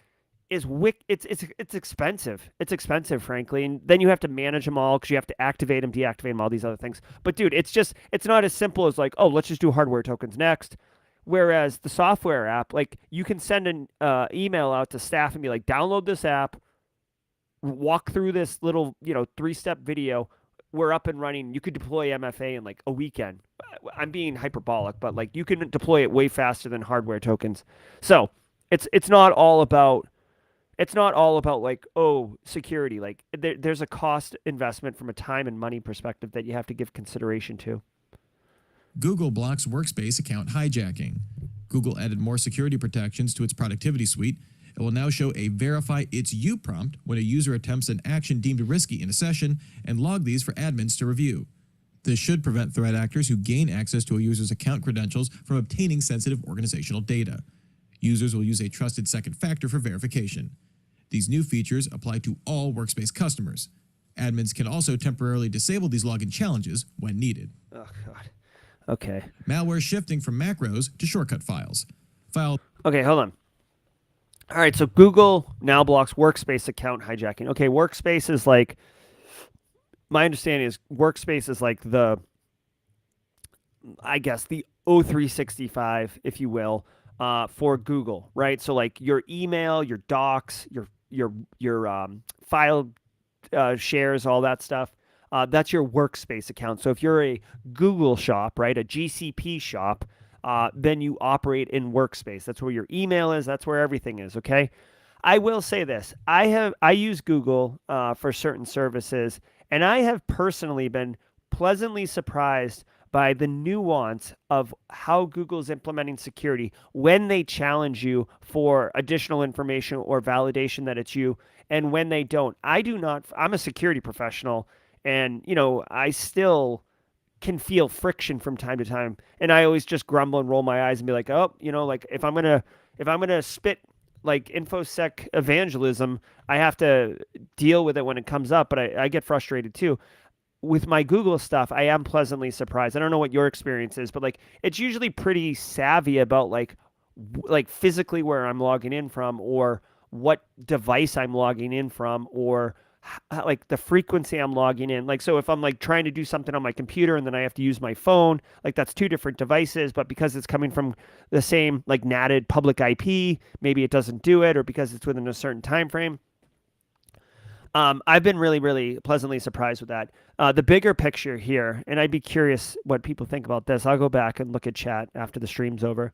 is it's expensive. It's expensive, frankly. And then you have to manage them all because you have to activate them, deactivate them, all these other things. But dude, it's not as simple as like, oh, let's just do hardware tokens next. Whereas the software app, like you can send an email out to staff and be like, download this app, walk through this little 3-step video. We're up and running. You could deploy MFA in like a weekend. I'm being hyperbolic, but like you can deploy it way faster than hardware tokens. So it's not all about like, oh, security. Like there's a cost investment from a time and money perspective that you have to give consideration to. Google blocks Workspace account hijacking. Google added more security protections to its productivity suite. It will now show a verify it's you prompt when a user attempts an action deemed risky in a session and log these for admins to review. This should prevent threat actors who gain access to a user's account credentials from obtaining sensitive organizational data. Users will use a trusted second factor for verification. These new features apply to all Workspace customers. Admins can also temporarily disable these login challenges when needed. Oh, God. Okay. Malware shifting from macros to shortcut files. Okay, hold on. All right, so Google now blocks Workspace account hijacking. Okay, Workspace is like, my understanding is Workspace is like the O365, if you will, for Google, right? So like your email, your docs, your file shares, all that stuff. That's your Workspace account. So if you're a Google shop, right, a GCP shop, then you operate in Workspace. That's where your email is. That's where everything is, okay? I will say this. I use Google for certain services, and I have personally been pleasantly surprised by the nuance of how Google's implementing security when they challenge you for additional information or validation that it's you, and when they don't. I'm a security professional, and, I still can feel friction from time to time, and I always just grumble and roll my eyes and be like, oh, like if I'm gonna spit like InfoSec evangelism, I have to deal with it when it comes up, but I get frustrated too. With my Google stuff, I am pleasantly surprised. I don't know what your experience is, but like it's usually pretty savvy about like physically where I'm logging in from, or what device I'm logging in from, or like the frequency I'm logging in. Like, so if I'm like trying to do something on my computer and then I have to use my phone, like that's two different devices, but because it's coming from the same like natted public IP, maybe it doesn't do it, or because it's within a certain time frame. I've been really, really pleasantly surprised with that. The bigger picture here, and I'd be curious what people think about this. I'll go back and look at chat after the stream's over.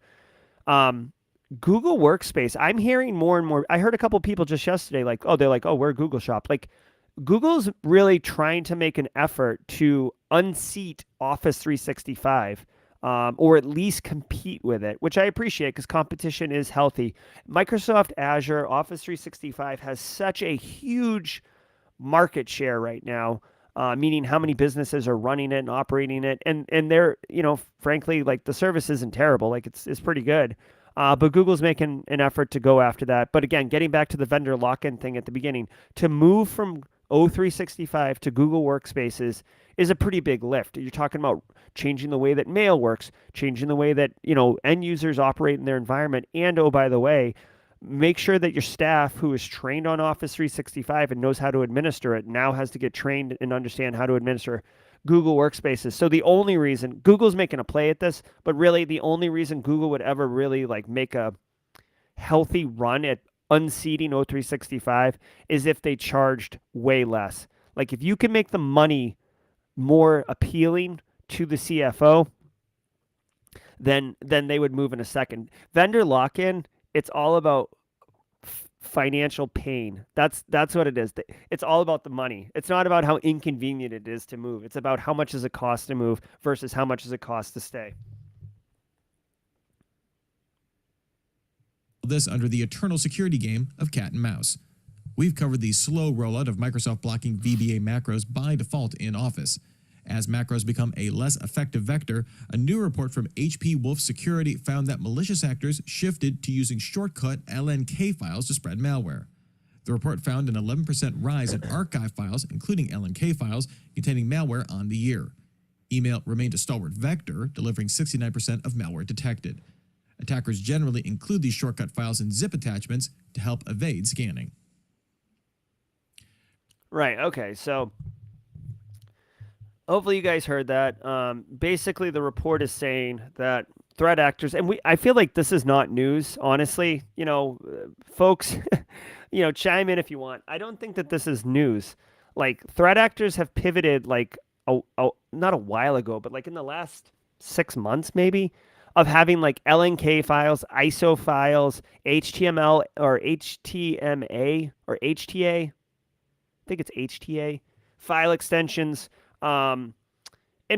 Google Workspace, I'm hearing more and more. I heard a couple people just yesterday, like, oh, they're like, oh, we're a Google shop. Like, Google's really trying to make an effort to unseat Office 365, or at least compete with it, which I appreciate because competition is healthy. Microsoft Azure, Office 365 has such a huge market share right now, meaning how many businesses are running it and operating it. And they're, frankly, like the service isn't terrible. Like it's pretty good. But Google's making an effort to go after that. But again, getting back to the vendor lock-in thing at the beginning, to move from O365 to Google Workspaces is a pretty big lift. You're talking about changing the way that mail works, changing the way that, end users operate in their environment. And oh, by the way, make sure that your staff who is trained on Office 365 and knows how to administer it now has to get trained and understand how to administer Google Workspaces. So the only reason Google's making a play at this, but really the only reason Google would ever really like make a healthy run at unseating O365 is if they charged way less. Like if you can make the money more appealing to the CFO, then they would move in a second. Vendor lock-in, it's all about financial pain. That's what it is. It's all about the money. It's not about how inconvenient it is to move. It's about how much does it cost to move versus how much does it cost to stay. This under the eternal security game of cat and mouse. We've covered the slow rollout of Microsoft blocking VBA macros by default in Office. As macros become a less effective vector, a new report from HP Wolf Security found that malicious actors shifted to using shortcut LNK files to spread malware. The report found an 11% rise in archive files, including LNK files, containing malware on the year. Email remained a stalwart vector, delivering 69% of malware detected. Attackers generally include these shortcut files in zip attachments to help evade scanning. Right, okay, so hopefully you guys heard that. Basically, the report is saying that threat actors, and I feel like this is not news, honestly. Folks, chime in if you want. I don't think that this is news. Like, threat actors have pivoted, like, not a while ago, but like in the last 6 months, maybe, of having like LNK files, ISO files, HTML or HTMA or HTA. I think it's HTA file extensions. And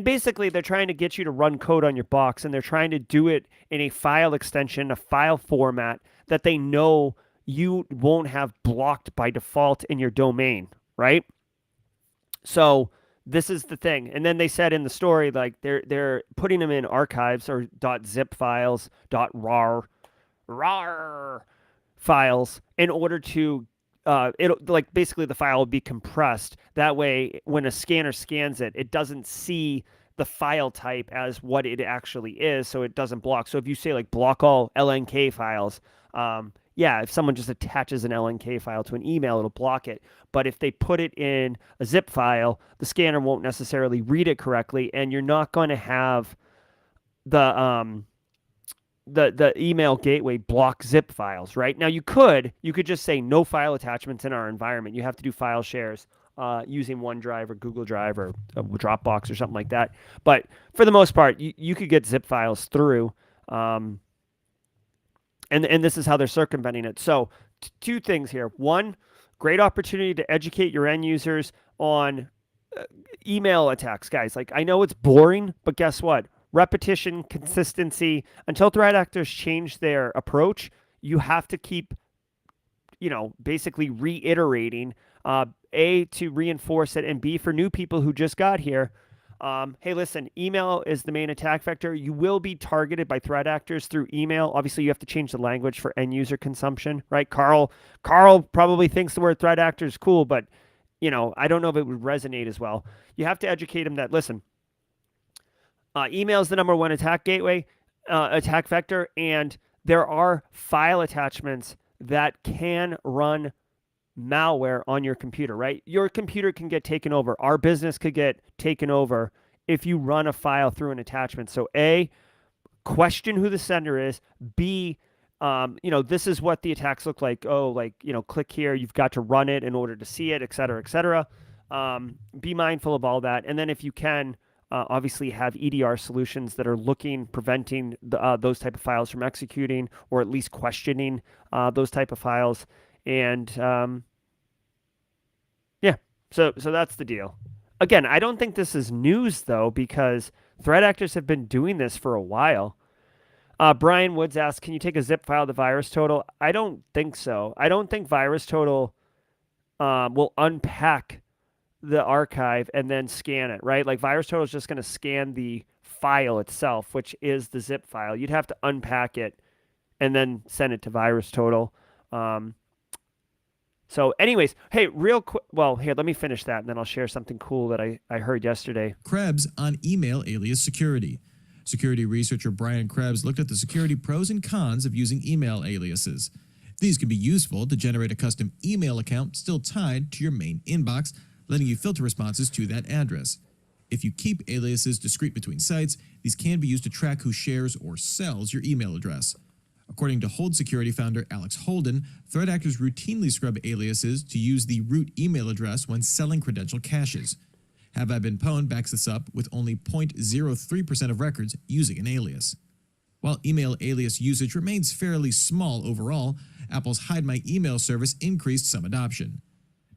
basically, they're trying to get you to run code on your box, and they're trying to do it in a file extension, a file format that they know you won't have blocked by default in your domain, right? So this is the thing. And then they said in the story, like they're putting them in archives or .zip files, .rar files in order to it'll like basically the file will be compressed. That way, when a scanner scans it, it doesn't see the file type as what it actually is, so it doesn't block. So if you say like block all LNK files, if someone just attaches an LNK file to an email, it'll block it. But if they put it in a zip file, the scanner won't necessarily read it correctly, and you're not going to have the email gateway block zip files, right? Now you could just say no file attachments in our environment. You have to do file shares using OneDrive or Google Drive or Dropbox or something like that. But for the most part, you could get zip files through. And this is how they're circumventing it. So two things here. One, great opportunity to educate your end users on email attacks, guys. Like, I know it's boring, but guess what? Repetition, consistency, until threat actors change their approach, you have to keep, basically reiterating, A, to reinforce it, and B, for new people who just got here, hey, listen, email is the main attack vector. You will be targeted by threat actors through email. Obviously, you have to change the language for end user consumption, right? Carl probably thinks the word threat actor is cool, but, I don't know if it would resonate as well. You have to educate him that, listen, email is the number one attack gateway, attack vector, and there are file attachments that can run malware on your computer, right? Your computer can get taken over. Our business could get taken over if you run a file through an attachment. So A, question who the sender is. B, this is what the attacks look like. Oh, like, click here. You've got to run it in order to see it, et cetera, et cetera. Be mindful of all that. And then if you can, obviously have EDR solutions that are preventing those type of files from executing, or at least questioning those type of files. And so that's the deal. Again, I don't think this is news, though, because threat actors have been doing this for a while. Brian Woods asks, can you take a zip file to VirusTotal? I don't think so. I don't think VirusTotal will unpack the archive and then scan it, right? Like VirusTotal is just going to scan the file itself, which is the zip file. You'd have to unpack it and then send it to VirusTotal. So anyways, hey, real quick. Well, here, let me finish that, and then I'll share something cool that I heard yesterday. Krebs on email alias security. Security researcher Brian Krebs looked at the security pros and cons of using email aliases. These can be useful to generate a custom email account still tied to your main inbox, letting you filter responses to that address. If you keep aliases discrete between sites, these can be used to track who shares or sells your email address. According to Hold Security founder Alex Holden, threat actors routinely scrub aliases to use the root email address when selling credential caches. Have I Been Pwned backs this up with only 0.03% of records using an alias. While email alias usage remains fairly small overall, Apple's Hide My Email service increased some adoption.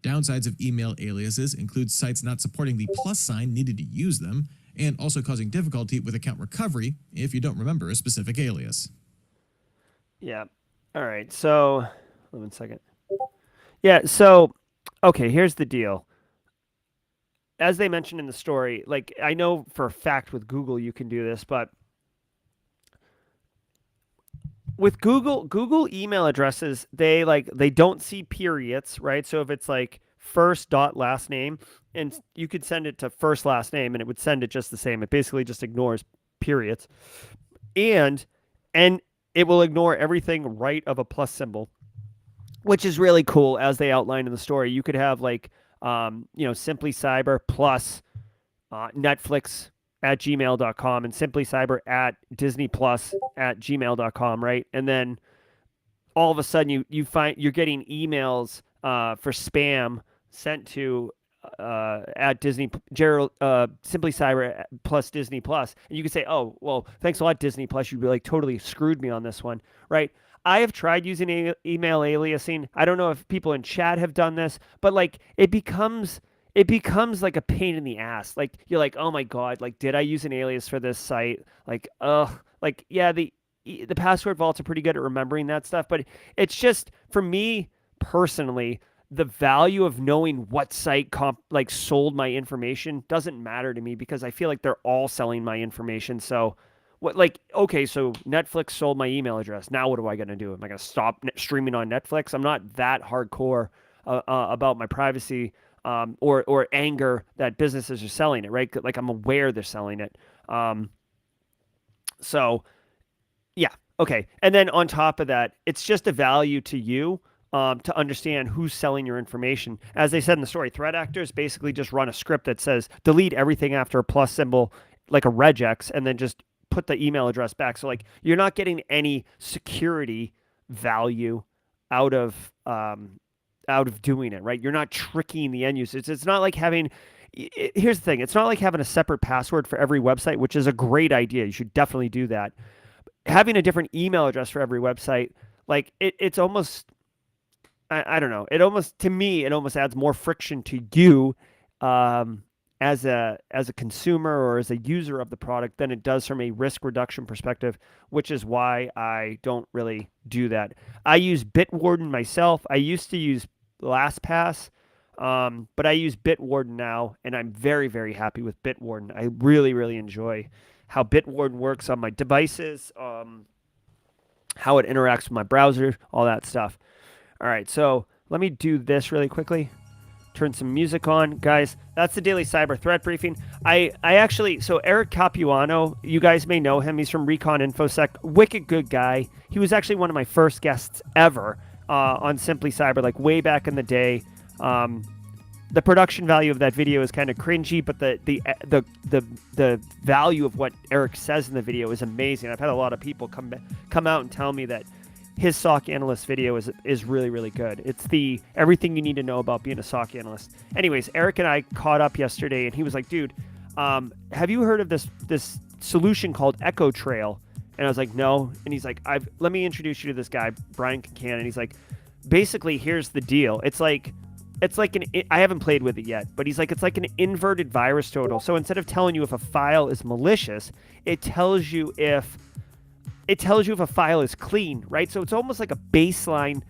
Downsides of email aliases include sites not supporting the plus sign needed to use them, and also causing difficulty with account recovery if you don't remember a specific alias. Yeah. All right. So, 1 second. Yeah. So, okay, here's the deal. As they mentioned in the story, like, I know for a fact with Google you can do this, but with Google email addresses, they don't see periods, right? So if it's like first dot last name, and you could send it to first last name and it would send it just the same. It basically just ignores periods. And it will ignore everything right of a plus symbol, which is really cool. As they outlined in the story, you could have like, Simply Cyber plus Netflix at gmail.com and Simply Cyber at Disney Plus at gmail.com, right? And then all of a sudden you find you're getting emails for spam sent to at Disney Gerald Simply Cyber plus Disney Plus, and you could say, oh well, thanks a lot Disney Plus, you like totally screwed me on this one, right? I have tried using email aliasing. I don't know if people in chat have done this, but like it becomes like a pain in the ass. Like you're like, oh my god, like did I use an alias for this site? Like yeah, the password vaults are pretty good at remembering that stuff, but it's just, for me personally, the value of knowing what site sold my information doesn't matter to me, because I feel like they're all selling my information. So okay, so Netflix sold my email address. Now what am I going to do? Am I going to stop streaming on Netflix? I'm not that hardcore about my privacy or anger that businesses are selling it, right? Like I'm aware they're selling it. So yeah, okay. And then on top of that, it's just a value to you to understand who's selling your information. As they said in the story, threat actors basically just run a script that says delete everything after a plus symbol, like a regex, and then just put the email address back. So like you're not getting any security value out of doing it, right? You're not tricking the end users. It's not like having, here's the thing, it's not like having a separate password for every website, which is a great idea. You should definitely do that. Having a different email address for every website, like it's almost, I don't know. To me, it almost adds more friction to you as a consumer or as a user of the product than it does from a risk reduction perspective, which is why I don't really do that. I use Bitwarden myself. I used to use LastPass, but I use Bitwarden now, and I'm very, very happy with Bitwarden. I really, really enjoy how Bitwarden works on my devices, how it interacts with my browser, all that stuff. All right, so let me do this really quickly. Turn some music on. Guys, that's the Daily Cyber Threat Briefing. I actually, so Eric Capuano, you guys may know him. He's from Recon InfoSec. Wicked good guy. He was actually one of my first guests ever. on Simply Cyber, like way back in the day. The production value of that video is kind of cringy, but the value of what Eric says in the video is amazing. I've had a lot of people come out and tell me that his SOC analyst video is really, really good. It's the everything you need to know about being a SOC analyst. Anyways, Eric and I caught up yesterday, and he was like, dude, have you heard of this solution called Echo Trail? And I was like, no. And he's like, let me introduce you to this guy, Brian Kincan. And he's like, basically, here's the deal. It's like I haven't played with it yet, but he's like, it's like an inverted virus total. So instead of telling you if a file is malicious, it tells you if a file is clean, right? So it's almost like a baseline.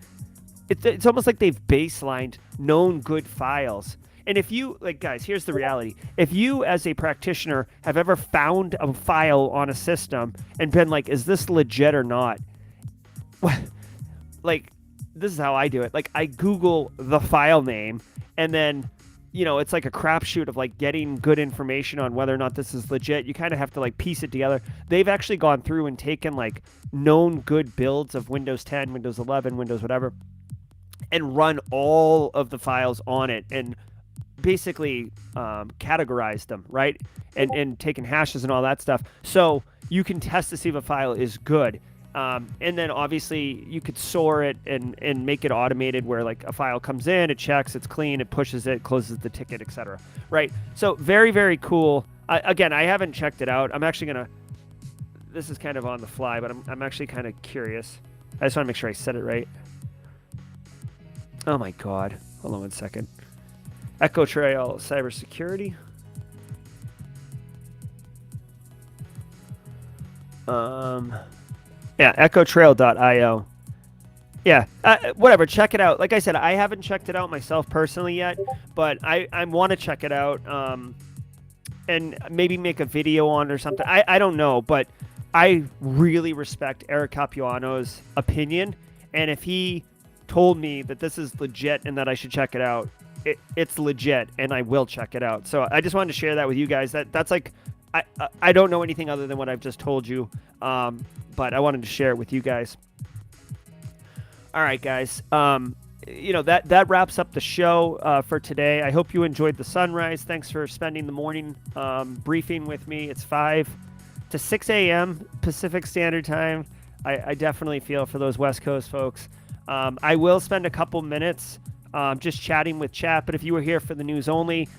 It's almost like they've baselined known good files. And if you, like, guys, here's the reality. If you, as a practitioner, have ever found a file on a system and been like, is this legit or not? Like, this is how I do it. Like, I Google the file name, and then, it's like a crapshoot of, like, getting good information on whether or not this is legit. You kind of have to, like, piece it together. They've actually gone through and taken, like, known good builds of Windows 10, Windows 11, Windows whatever, and run all of the files on it and basically categorized them, right? And taken hashes and all that stuff. So you can test to see if a file is good. And then obviously you could SOAR it and make it automated where like a file comes in, it checks, it's clean, it pushes it, closes the ticket, etc. Right? So very, very cool. Again, I haven't checked it out. I'm actually going to, this is kind of on the fly, but I'm actually kind of curious. I just want to make sure I said it right. Oh my God. Hold on one second. Echo Trail cybersecurity. Yeah, echotrail.io. Yeah, whatever. Check it out. Like I said, I haven't checked it out myself personally yet, but I want to check it out and maybe make a video on it or something. I don't know, but I really respect Eric Capuano's opinion, and if he told me that this is legit and that I should check it out, it's legit, and I will check it out. So I just wanted to share that with you guys. That's like, I don't know anything other than what I've just told you, but I wanted to share it with you guys. All right, guys. That wraps up the show for today. I hope you enjoyed the sunrise. Thanks for spending the morning briefing with me. It's 5 to 6 a.m. Pacific Standard Time. I definitely feel for those West Coast folks. I will spend a couple minutes just chatting with chat, but if you were here for the news only,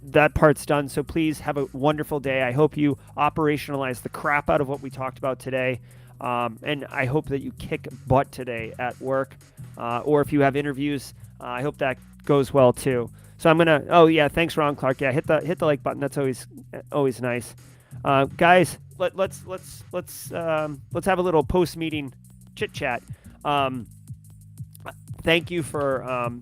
that part's done. So please have a wonderful day. I hope you operationalize the crap out of what we talked about today. And I hope that you kick butt today at work, or if you have interviews, I hope that goes well too. So I'm gonna. Oh yeah, thanks, Ron Clark. Yeah, hit the like button. That's always nice. Guys, let's have a little post meeting chit chat. Thank you for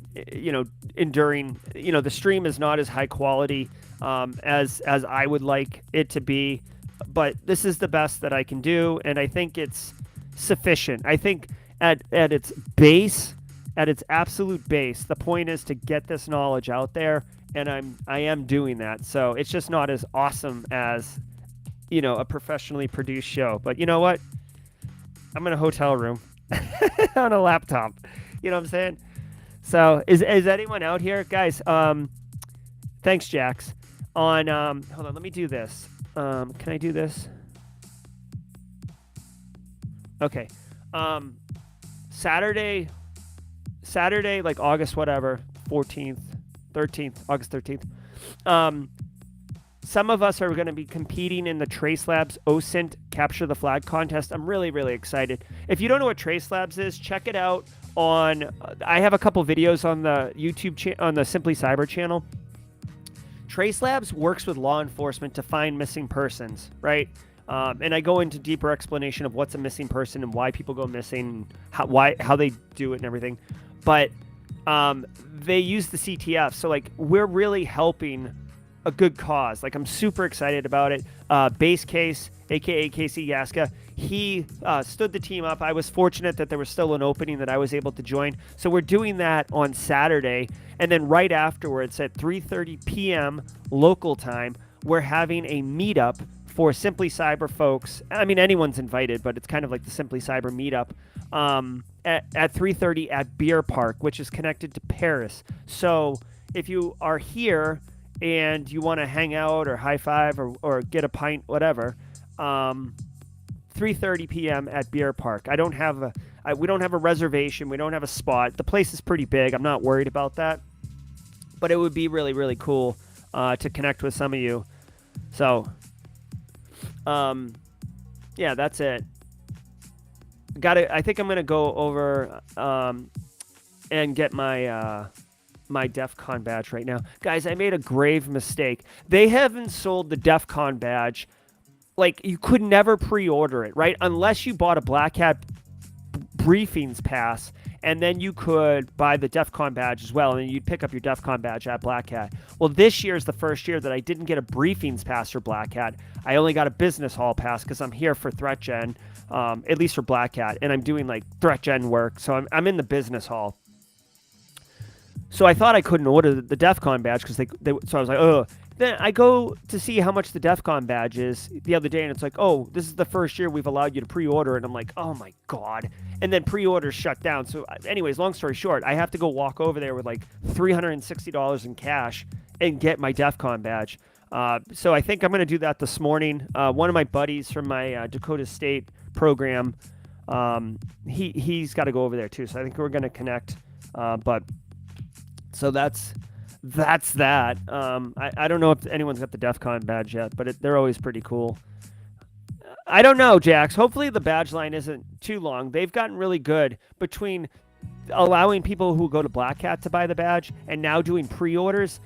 enduring. The stream is not as high quality as I would like it to be, but this is the best that I can do, and I think it's sufficient. I think at its base, at its absolute base, the point is to get this knowledge out there, and I am doing that. So it's just not as awesome as a professionally produced show. But you know what? I'm in a hotel room on a laptop. You know what I'm saying? So is anyone out here, guys? Thanks, Jax. Hold on, let me do this. Can I do this? Okay. Saturday, like August whatever, 14th, 13th, August 13th. Some of us are going to be competing in the Trace Labs OSINT Capture the Flag contest. I'm really, really excited. If you don't know what Trace Labs is, check it out on. I have a couple videos on the YouTube on the Simply Cyber channel. Trace Labs works with law enforcement to find missing persons, right? And I go into deeper explanation of what's a missing person and why people go missing, how they do it and everything. But they use the CTF, so like we're really helping a good cause. Like I'm super excited about it. Base Case, aka Casey Yaska, he stood the team up. I was fortunate that there was still an opening that I was able to join. So we're doing that on Saturday, and then right afterwards at 3:30 p.m. local time, we're having a meetup for Simply Cyber folks. I mean, anyone's invited, but it's kind of like the Simply Cyber meetup. at 3:30 at Beer Park, which is connected to Paris. So if you are here and you want to hang out or high five or get a pint, whatever, 3:30 p.m. at Beer Park. We don't have a reservation. We don't have a spot. The place is pretty big. I'm not worried about that. But it would be really, really cool to connect with some of you. So, yeah, that's it. I think I'm gonna go over and get my my DEF CON badge right now, guys. I made a grave mistake. They haven't sold the DEF CON badge. Like, you could never pre-order it, right? Unless you bought a Black Hat briefings pass, and then you could buy the DEF CON badge as well, and then you'd pick up your DEF CON badge at Black Hat. Well, this year is the first year that I didn't get a briefings pass for Black Hat. I only got a business hall pass because I'm here for Threat Gen, at least for Black Hat, and I'm doing like Threat Gen work, so I'm in the business hall. So I thought I couldn't order the DEF CON badge because so I was like, oh. Then I go to see how much the DEF CON badge is the other day, and it's like, oh, this is the first year we've allowed you to pre-order, and I'm like, oh my God. And then pre-orders shut down. So anyways, long story short, I have to go walk over there with like $360 in cash and get my DEF CON badge. So I think I'm going to do that this morning. One of my buddies from my Dakota State program, he's got to go over there too. So I think we're going to connect. So that's that. I don't know if anyone's got the DEF CON badge yet, but they're always pretty cool. I don't know, Jax. Hopefully the badge line isn't too long. They've gotten really good between allowing people who go to Black Hat to buy the badge and now doing pre-orders.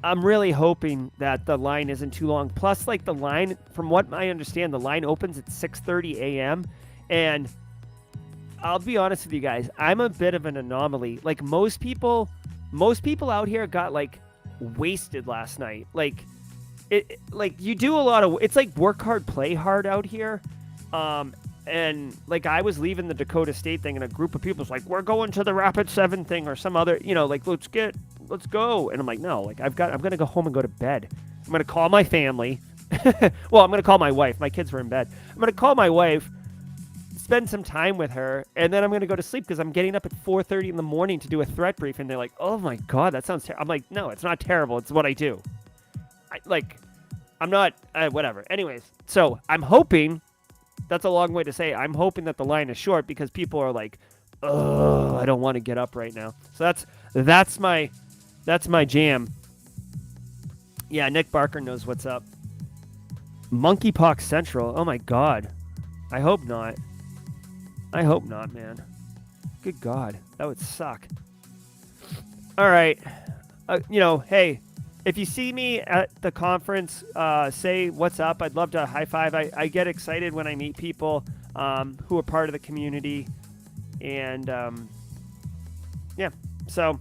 I'm really hoping that the line isn't too long. Plus, like, the line, from what I understand, the line opens at 6:30 a.m. And I'll be honest with you guys, I'm a bit of an anomaly. Like, most people out here got like wasted last night. Like, you do a lot of, it's like work hard, play hard out here. And like, I was leaving the Dakota State thing and a group of people was like, we're going to the Rapid 7 thing or some other, like, let's go. And I'm like, no, like, I'm going to go home and go to bed. I'm going to call my family. Well, I'm going to call my wife. My kids were in bed. I'm going to call my wife, spend some time with her, and then I'm going to go to sleep because I'm getting up at 4:30 in the morning to do a threat brief. And they're like, oh my God, that sounds terrible. I'm like, no, it's not terrible. It's what I do. I'm not, whatever. Anyways, so I'm hoping, that's a long way to say, I'm hoping that the line is short because people are like, oh, I don't want to get up right now. So that's my jam. Yeah, Nick Barker knows what's up. Monkeypox Central. Oh my God. I hope not. I hope not, man. Good God. That would suck. All right. Hey, if you see me at the conference, say what's up. I'd love to high five. I get excited when I meet people who are part of the community. And, yeah. So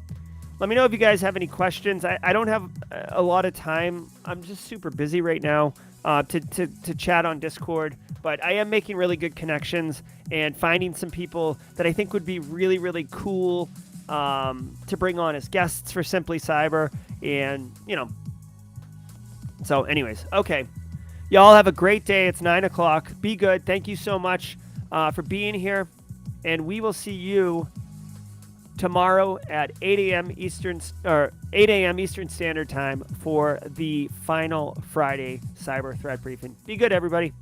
let me know if you guys have any questions. I don't have a lot of time. I'm just super busy right now to chat on Discord. But I am making really good connections and finding some people that I think would be really, really cool to bring on as guests for Simply Cyber. And, so anyways, okay. Y'all have a great day. It's 9 o'clock. Be good. Thank you so much for being here. And we will see you tomorrow at 8 a.m. Eastern Standard Time for the final Friday Cyber Threat Briefing. Be good, everybody.